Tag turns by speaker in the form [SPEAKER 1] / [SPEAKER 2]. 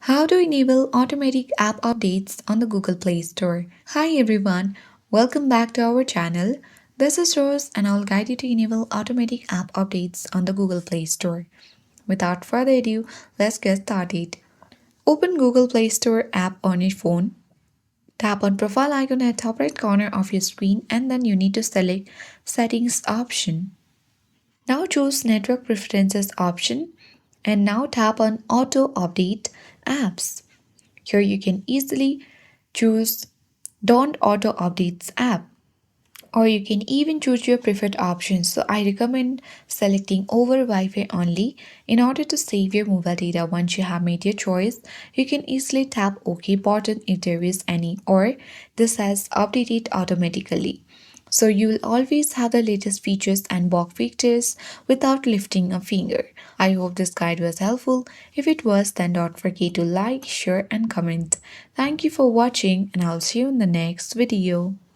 [SPEAKER 1] How to enable automatic app updates on the Google Play Store. Hi everyone, welcome back to our channel. This is Rose and I'll guide you to enable automatic app updates on the Google Play Store. Without further ado, let's get started. Open Google Play Store app on your phone. Tap on profile icon at top right corner of your screen and then you need to select settings option. Now choose network preferences option and now tap on auto update apps. Here you can easily choose Don't Auto Updates app or you can even choose your preferred options. So I recommend selecting over Wi-Fi only in order to save your mobile data. Once you have made your choice, you can easily tap OK button if there is any or this has updated automatically. So you will always have the latest features and bug fixes without lifting a finger. I hope this guide was helpful. If it was, then don't forget to like, share and comment. Thank you for watching and I'll see you in the next video.